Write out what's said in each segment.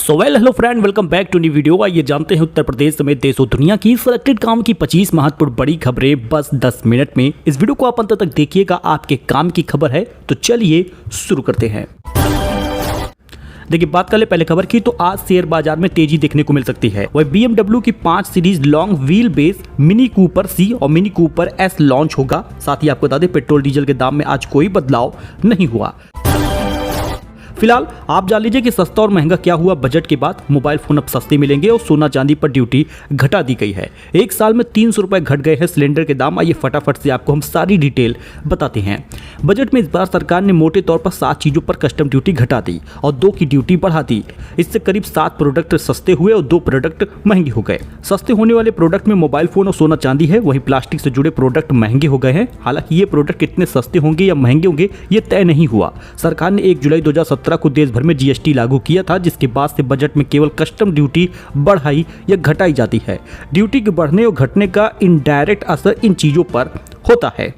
Hello friend, welcome back to new video. आइए जानते हैं उत्तर प्रदेश समेत देश और दुनिया की सिलेक्टेड काम की 25 महत्वपूर्ण बड़ी खबरें बस 10 मिनट में। इस वीडियो को आप अंत तक देखिएगा, आपके काम की खबर है। तो चलिए शुरू करते हैं। देखिए, बात कर ले पहले खबर की, तो आज शेयर बाजार में तेजी देखने को मिल सकती है। वह BMW की 5 series long wheel base mini Cooper C और मिनी कूपर S लॉन्च होगा। साथ ही आपको बता दें, पेट्रोल डीजल के दाम में आज कोई बदलाव नहीं हुआ। फिलहाल आप जान लीजिए कि सस्ता और महंगा क्या हुआ। बजट के बाद मोबाइल फोन अब सस्ते मिलेंगे और सोना चांदी पर ड्यूटी घटा दी गई है। एक साल में 300 रुपए घट गए हैं सिलेंडर के दाम। आइए फटाफट से आपको हम सारी डिटेल बताते हैं। बजट में इस बार सरकार ने मोटे तौर पर 7 चीजों पर कस्टम ड्यूटी घटा दी और 2 की ड्यूटी बढ़ा दी। इससे करीब 7 प्रोडक्ट सस्ते हुए और 2 प्रोडक्ट महंगे हो गए। सस्ते होने वाले प्रोडक्ट में मोबाइल फोन और सोना चांदी है, वहीं प्लास्टिक से जुड़े प्रोडक्ट महंगे हो गए हैं। हालांकि ये प्रोडक्ट कितने सस्ते होंगे या महंगे होंगे ये तय नहीं हुआ। सरकार ने 1 जुलाई 2017 को देश भर में GST लागू किया था, जिसके बाद से बजट में केवल कस्टम ड्यूटी बढ़ाई या घटाई जाती है। ड्यूटी के बढ़ने और घटने का इनडायरेक्ट असर इन चीजों पर होता है।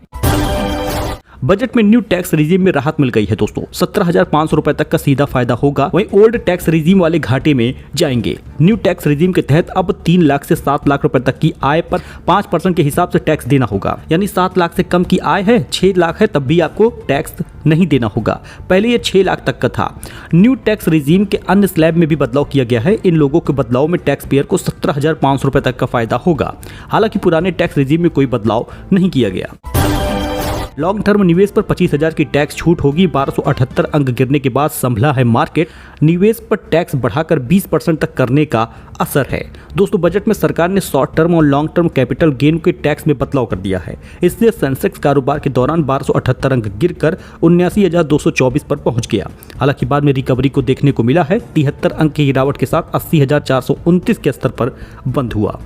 बजट में न्यू टैक्स रिजीम में राहत मिल गई है दोस्तों। 17,500 रुपए तक का सीधा फायदा होगा, वहीं ओल्ड टैक्स रिजीम वाले घाटे में जाएंगे। न्यू टैक्स रिजीम के तहत अब 3 लाख से 7 लाख रुपए तक की आय पर 5% के हिसाब से टैक्स देना होगा। यानी 7 लाख से कम की आय है, 6 लाख है, तब भी आपको टैक्स नहीं देना होगा। पहले ये 6 लाख तक का था। न्यू टैक्स रिजीम के अन्य स्लैब में भी बदलाव किया गया है। इन लोगों के बदलाव में टैक्स पेयर को 17,500 रुपए तक का फायदा होगा। हालांकि पुराने टैक्स रिजीम में कोई बदलाव नहीं किया गया। लॉन्ग टर्म निवेश पर 25,000 की टैक्स छूट होगी। 1278 अंक गिरने के बाद संभला है मार्केट। निवेश पर टैक्स बढ़ाकर 20% तक करने का असर है। दोस्तों, बजट में सरकार ने शॉर्ट टर्म और लॉन्ग टर्म कैपिटल गेन के टैक्स में बदलाव कर दिया है। इससे सेंसेक्स कारोबार के दौरान 1278 अंक गिरकर 79,224 पर पहुंच गया। हालांकि बाद में रिकवरी को देखने को मिला है। 73 अंक की गिरावट के साथ 80,429 के स्तर पर बंद हुआ।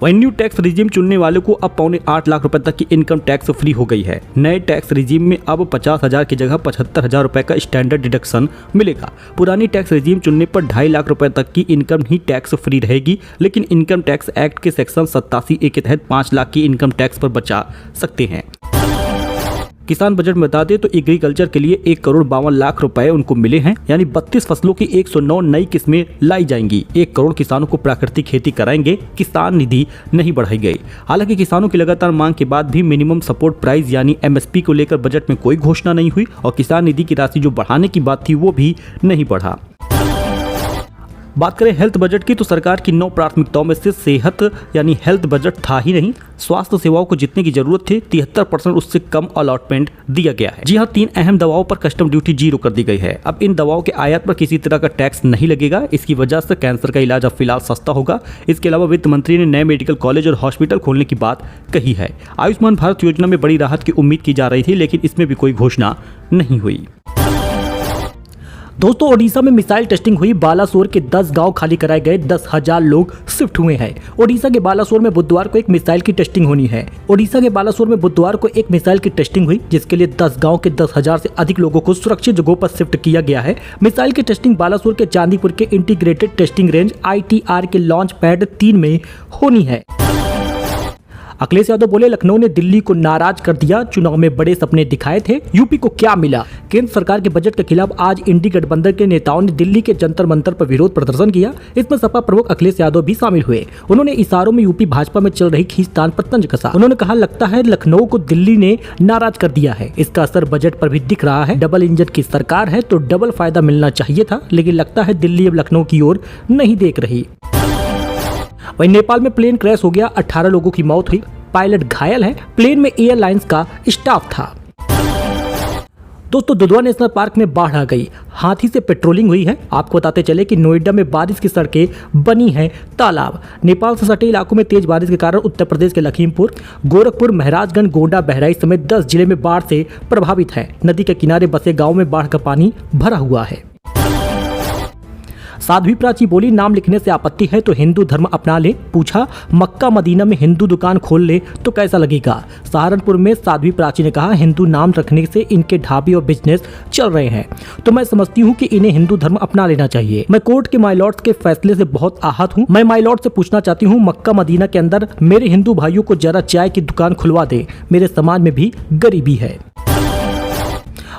वहीं न्यू टैक्स रिजीम चुनने वालों को अब 8.25 लाख रुपए तक की इनकम टैक्स फ्री हो गई है। नए टैक्स रिजीम में अब 50,000 की जगह 75,000 रुपए का स्टैंडर्ड डिडक्शन मिलेगा। पुरानी टैक्स रिजीम चुनने पर 2.5 लाख रुपए तक की इनकम ही टैक्स फ्री रहेगी, लेकिन इनकम टैक्स एक्ट के सेक्शन 87A के तहत 5 लाख की इनकम टैक्स पर बचा सकते हैं। किसान बजट में बता दें तो एग्रीकल्चर के लिए 1,52 लाख रुपए उनको मिले हैं। यानी 32 फसलों की 109 नई किस्में लाई जाएंगी। 1 करोड़ किसानों को प्राकृतिक खेती कराएंगे। किसान निधि नहीं बढ़ाई गई। हालांकि किसानों की लगातार मांग के बाद भी मिनिमम सपोर्ट प्राइस यानी MSP को लेकर बजट में कोई घोषणा नहीं हुई और किसान निधि की राशि जो बढ़ाने की बात थी वो भी नहीं बढ़ा। बात करें हेल्थ बजट की, तो सरकार की 9 प्राथमिकताओं में से सेहत यानी हेल्थ बजट था ही नहीं। स्वास्थ्य सेवाओं को जितने की जरूरत थी 73% उससे कम अलॉटमेंट दिया गया है। जी हाँ, 3 अहम दवाओं पर कस्टम ड्यूटी 0 कर दी गई है। अब इन दवाओं के आयात पर किसी तरह का टैक्स नहीं लगेगा। इसकी वजह से कैंसर का इलाज अब फिलहाल सस्ता होगा। इसके अलावा वित्त मंत्री ने नए मेडिकल कॉलेज और हॉस्पिटल खोलने की बात कही है। आयुष्मान भारत योजना में बड़ी राहत की उम्मीद की जा रही थी, लेकिन इसमें भी कोई घोषणा नहीं हुई। दोस्तों, ओडिशा में मिसाइल टेस्टिंग हुई। बालासोर के 10 गांव खाली कराए गए। 10,000 लोग शिफ्ट हुए हैं। ओडिशा के बालासोर में बुधवार को एक मिसाइल की टेस्टिंग होनी है। ओडिशा के बालासोर में बुधवार को एक मिसाइल की टेस्टिंग हुई, जिसके लिए 10 गांव के 10,000 से अधिक लोगों को सुरक्षित जगहों पर शिफ्ट किया गया है। मिसाइल की टेस्टिंग बालासोर के चांदीपुर के इंटीग्रेटेड टेस्टिंग रेंज ITR के लॉन्च पैड 3 में होनी है। अखिलेश यादव बोले, लखनऊ ने दिल्ली को नाराज कर दिया। चुनाव में बड़े सपने दिखाए थे, यूपी को क्या मिला। केंद्र सरकार के बजट के खिलाफ आज इंडी गठबंधन के नेताओं ने दिल्ली के जंतर मंतर पर विरोध प्रदर्शन किया। इसमें सपा प्रमुख अखिलेश यादव भी शामिल हुए। उन्होंने इशारों में यूपी भाजपा में चल रही खींचतान पर तंज कसा। उन्होंने कहा, लगता है लखनऊ को दिल्ली ने नाराज कर दिया है। इसका असर बजट पर भी दिख रहा है। डबल इंजन की सरकार है तो डबल फायदा मिलना चाहिए था, लेकिन लगता है दिल्ली अब लखनऊ की ओर नहीं देख रही। वहीं नेपाल में प्लेन क्रैश हो गया। 18 लोगों की मौत हुई। पायलट घायल है। प्लेन में एयरलाइंस का स्टाफ था। दोस्तों, दुधवा नेशनल पार्क में बाढ़ आ गई। हाथी से पेट्रोलिंग हुई है। आपको बताते चले कि नोएडा में बारिश की सड़कें बनी हैं तालाब। नेपाल से सटे इलाकों में तेज बारिश के कारण उत्तर प्रदेश के लखीमपुर, गोरखपुर, महराजगंज, गोंडा, बहराइच समेत 10 जिले में बाढ़ से प्रभावित है। नदी के किनारे बसे गाँव में बाढ़ का पानी भरा हुआ है। साध्वी प्राची बोली, नाम लिखने से आपत्ति है तो हिंदू धर्म अपना ले। पूछा, मक्का मदीना में हिंदू दुकान खोल ले तो कैसा लगेगा। सहारनपुर में साध्वी प्राची ने कहा, हिंदू नाम रखने से इनके ढाबे और बिजनेस चल रहे हैं, तो मैं समझती हूँ कि इन्हें हिंदू धर्म अपना लेना चाहिए। मैं कोर्ट के माय लॉर्ड्स के फैसले से बहुत आहत हूँ। मैं माय लॉर्ड से पूछना चाहती हूँ, मक्का मदीना के अंदर मेरे हिंदू भाइयों को जरा चाय की दुकान खुलवा दे। मेरे समाज में भी गरीबी है।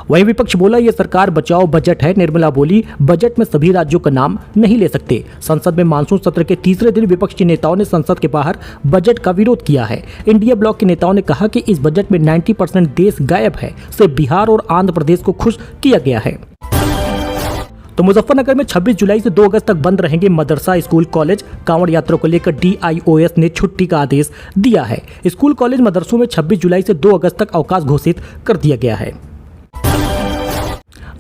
वहीं विपक्ष बोला ये सरकार बचाओ बजट है। निर्मला बोली बजट में सभी राज्यों का नाम नहीं ले सकते। संसद में मानसून सत्र के तीसरे दिन विपक्षी नेताओं ने संसद के बाहर बजट का विरोध किया है। इंडिया ब्लॉक के नेताओं ने कहा कि इस बजट में 90% देश गायब है। सिर्फ बिहार और आंध्र प्रदेश को खुश किया गया है। तो मुजफ्फरनगर में 26 जुलाई से 2 अगस्त तक बंद रहेंगे मदरसा, स्कूल, कॉलेज। कांवड़ यात्रा को लेकर DIOS ने छुट्टी का आदेश दिया है। स्कूल, कॉलेज, मदरसों में 26 जुलाई से 2 अगस्त तक अवकाश घोषित कर दिया गया है।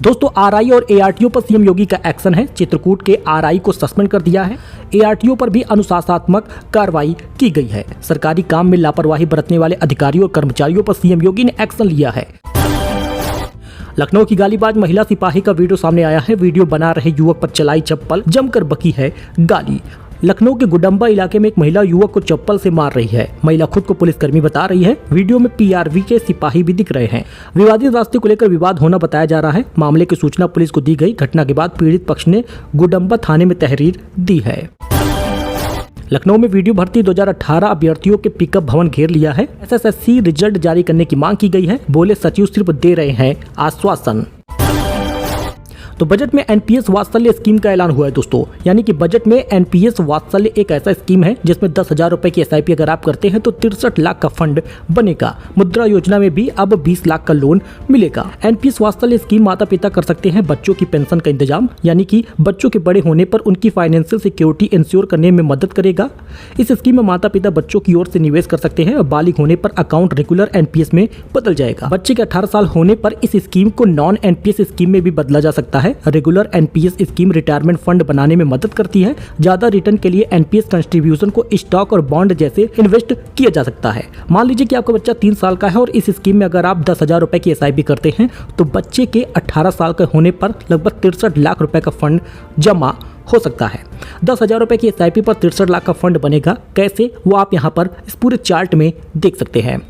दोस्तों RI और ARTO पर सीएम योगी का एक्शन है। चित्रकूट के RI को सस्पेंड कर दिया है। ARTO पर भी अनुशासनात्मक कार्रवाई की गई है। सरकारी काम में लापरवाही बरतने वाले अधिकारियों और कर्मचारियों पर सीएम योगी ने एक्शन लिया है। लखनऊ की गालीबाज महिला सिपाही का वीडियो सामने आया है। वीडियो बना रहे युवक पर चलाई चप्पल, जमकर बकी है गाली। लखनऊ के गुडम्बा इलाके में एक महिला युवक को चप्पल से मार रही है। महिला खुद को पुलिसकर्मी बता रही है। वीडियो में PRV के सिपाही भी दिख रहे हैं। विवादित रास्ते को लेकर विवाद होना बताया जा रहा है। मामले की सूचना पुलिस को दी गई। घटना के बाद पीड़ित पक्ष ने गुडम्बा थाने में तहरीर दी है। लखनऊ में वीडियो भर्ती 2018 अभ्यर्थियों के पिकअप भवन घेर लिया है। SSSC रिजल्ट जारी करने की मांग की गई है। बोले सचिव सिर्फ दे रहे हैं आश्वासन। तो बजट में NPS वात्सल्य स्कीम का ऐलान हुआ है दोस्तों। यानी कि बजट में NPS वात्सल्य एक ऐसा स्कीम है जिसमें 10,000 रुपए की SIP अगर आप करते हैं तो 63 लाख का फंड बनेगा। मुद्रा योजना में भी अब 20 लाख का लोन मिलेगा। NPS वात्सल्य स्कीम माता पिता कर सकते हैं बच्चों की पेंशन का इंतजाम, यानी कि बच्चों के बड़े होने पर उनकी फाइनेंशियल सिक्योरिटी इंश्योर करने में मदद करेगा। इस स्कीम में माता पिता बच्चों की ओर से निवेश कर सकते हैं और बालिग होने पर अकाउंट रेगुलर NPS में बदल जाएगा। बच्चे के 18 साल होने पर इस स्कीम को नॉन NPS स्कीम में भी बदला जा सकता है। Regular NPS scheme retirement fund बनाने में मदद करती है। ज्यादा रिटर्न के लिए NPS कंट्रीब्यूशन को स्टॉक और बॉन्ड जैसे इन्वेस्ट किया जा सकता है। मान लीजिए कि आपका बच्चा 3 साल का है और इस स्कीम में अगर आप 10,000 रुपए की SIP करते हैं तो बच्चे के 18 साल के होने पर लगभग 63 लाख रुपए का फंड जमा हो सकता है। 10,000 रुपए की SIP पर 63 लाख का फंड बनेगा। कैसे, वो आप यहाँ पर इस पूरे चार्ट में देख सकते हैं।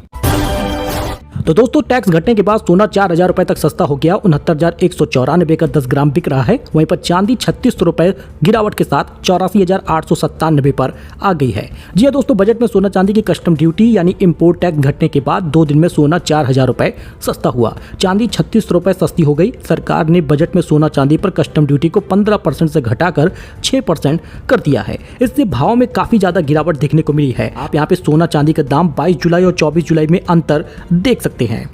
तो दोस्तों टैक्स घटने के बाद सोना 4,000 रुपए तक सस्ता हो गया। 69,194 का 10 ग्राम बिक रहा है। वहीं पर चांदी 36 रुपए गिरावट के साथ 84,897 पर आ गई है। जी हाँ दोस्तों, बजट में सोना चांदी की कस्टम ड्यूटी यानी इंपोर्ट टैक्स घटने के बाद 2 दिन में सोना 4,000 रुपए सस्ता हुआ। चांदी 36 रुपए सस्ती हो गई। सरकार ने बजट में सोना चांदी पर कस्टम ड्यूटी को 15% से घटाकर 6% कर दिया है। इससे भाव में काफी ज्यादा गिरावट देखने को मिली है। आप यहाँ पे सोना चांदी का दाम 22 जुलाई और 24 जुलाई में अंतर देख सकते हैं।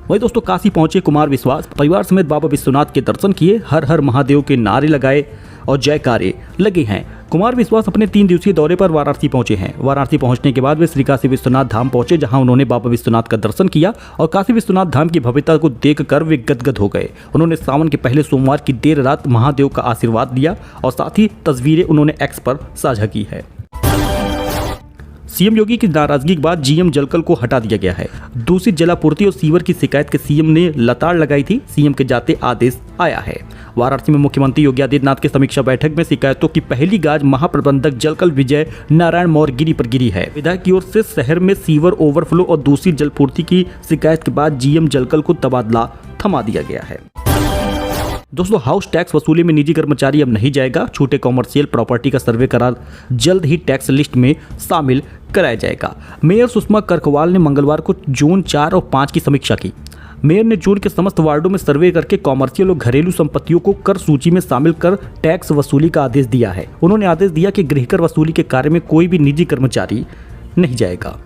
वही दोस्तों काशी पहुंचे कुमार विश्वास, परिवार समेत बाबा विश्वनाथ के दर्शन किए, हर हर महादेव के नारे लगाए और जयकारे लगे हैं। कुमार विश्वास अपने 3 दिवसीय दौरे पर वाराणसी पहुंचे हैं। वाराणसी पहुंचने के बाद वे श्री काशी विश्वनाथ धाम पहुंचे, जहां उन्होंने बाबा विश्वनाथ का दर्शन किया और काशी विश्वनाथ धाम की भव्यता को देखकर वे गदगद हो गए। उन्होंने सावन के पहले सोमवार की देर रात महादेव का आशीर्वाद लिया और साथ ही तस्वीरें उन्होंने X पर साझा की है। सीएम योगी की नाराजगी के बाद GM जलकल को हटा दिया गया है। दूषित जलापूर्ति और सीवर की शिकायत के सीएम ने लताड़ लगाई थी। सीएम के जाते आदेश आया है। वाराणसी में मुख्यमंत्री योगी आदित्यनाथ की समीक्षा बैठक में शिकायतों की पहली गाज महाप्रबंधक जलकल विजय नारायण मौर्यगिरी पर गिरी है। विधायक की ओर से शहर में सीवर ओवरफ्लो और दूषित जलपूर्ति की शिकायत के बाद GM जलकल को तबादला थमा दिया गया है। दोस्तों हाउस टैक्स वसूली में निजी कर्मचारी अब नहीं जाएगा। छूटे कॉमर्शियल प्रॉपर्टी का सर्वे करा जल्द ही टैक्स लिस्ट में शामिल कराया जाएगा। मेयर सुषमा करकवाल ने मंगलवार को जोन 4 और 5 की समीक्षा की। मेयर ने जोन के समस्त वार्डों में सर्वे करके कॉमर्शियल और घरेलू संपत्तियों को कर सूची में शामिल कर टैक्स वसूली का आदेश दिया है। उन्होंने आदेश दिया कि गृहकर वसूली के कार्य में कोई भी निजी कर्मचारी नहीं जाएगा।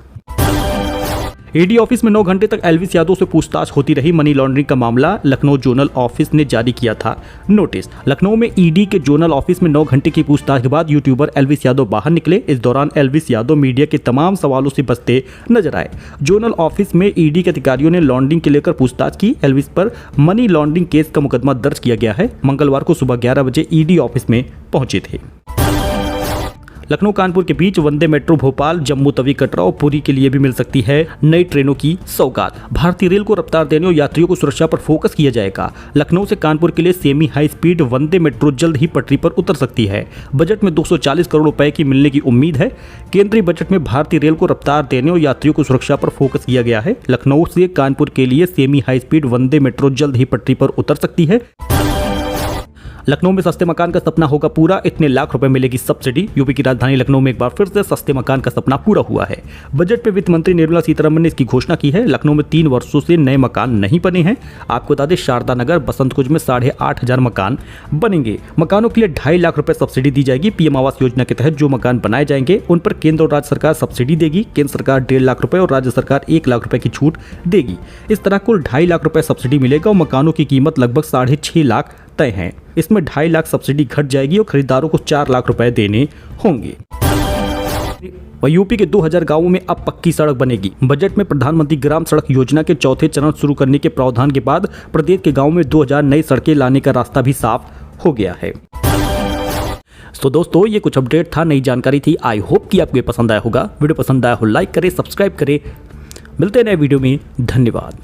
ईडी ऑफिस में 9 घंटे तक एल्विस यादव से पूछताछ होती रही। मनी लॉन्ड्रिंग का मामला लखनऊ जोनल ऑफिस ने जारी किया था नोटिस। लखनऊ में ईडी के जोनल ऑफिस में 9 घंटे की पूछताछ के बाद यूट्यूबर एल्विस यादव बाहर निकले। इस दौरान एल्विस यादव मीडिया के तमाम सवालों से बचते नजर आए। जोनल ऑफिस में ईडी के अधिकारियों ने लॉन्ड्रिंग के लेकर पूछताछ की। एल्विस पर मनी लॉन्ड्रिंग केस का मुकदमा दर्ज किया गया है। मंगलवार को सुबह 11 बजे ईडी ऑफिस में पहुंचे थे। लखनऊ कानपुर के बीच वंदे मेट्रो भोपाल, जम्मू तवी, कटरा और पुरी के लिए भी मिल सकती है नई ट्रेनों की सौगात। भारतीय रेल को रफ्तार देने और यात्रियों को सुरक्षा पर फोकस किया जाएगा। लखनऊ से कानपुर के लिए सेमी हाई स्पीड वंदे मेट्रो जल्द ही पटरी पर उतर सकती है। बजट में 240 करोड़ रुपए की मिलने की उम्मीद है। केंद्रीय बजट में भारतीय रेल को रफ्तार देने और यात्रियों को सुरक्षा पर फोकस किया गया है। लखनऊ से कानपुर के लिए सेमी हाई स्पीड वंदे मेट्रो जल्द ही पटरी पर उतर सकती है। लखनऊ में सस्ते मकान का सपना होगा पूरा, इतने लाख रुपए मिलेगी सब्सिडी। यूपी की राजधानी लखनऊ में एक बार फिर से सस्ते मकान का सपना पूरा हुआ है। बजट में वित्त मंत्री निर्मला सीतारमण ने इसकी घोषणा की है। लखनऊ में 3 वर्षों से नए मकान नहीं बने हैं। आपको बता दें, शारदा नगर, बसंत कुंज में 8,500 मकान बनेंगे। मकानों के लिए 2.5 लाख रुपए सब्सिडी दी जाएगी। पीएम आवास योजना के तहत जो मकान बनाए जाएंगे उन पर केंद्र और राज्य सरकार सब्सिडी देगी। केंद्र सरकार 1.5 लाख रुपए और राज्य सरकार 1 लाख रुपए की छूट देगी। इस तरह कुल 2.5 लाख रुपए सब्सिडी मिलेगा और मकानों की कीमत लगभग 6.5 लाख तय है। इसमें 2.5 लाख सब्सिडी घट जाएगी और खरीदारों को 4 लाख रुपए देने होंगे। वह यूपी के 2000 गांवों में अब पक्की सड़क बनेगी। बजट में प्रधानमंत्री ग्राम सड़क योजना के चौथे चरण शुरू करने के प्रावधान के बाद प्रदेश के गांवों में 2000 नई सड़कें लाने का रास्ता भी साफ हो गया है। तो दोस्तों, ये कुछ अपडेट था, नई जानकारी थी। आई होप कि आपको पसंद आया होगा। वीडियो पसंद आया हो लाइक करें, सब्सक्राइब करें। मिलते हैं नए वीडियो में। धन्यवाद।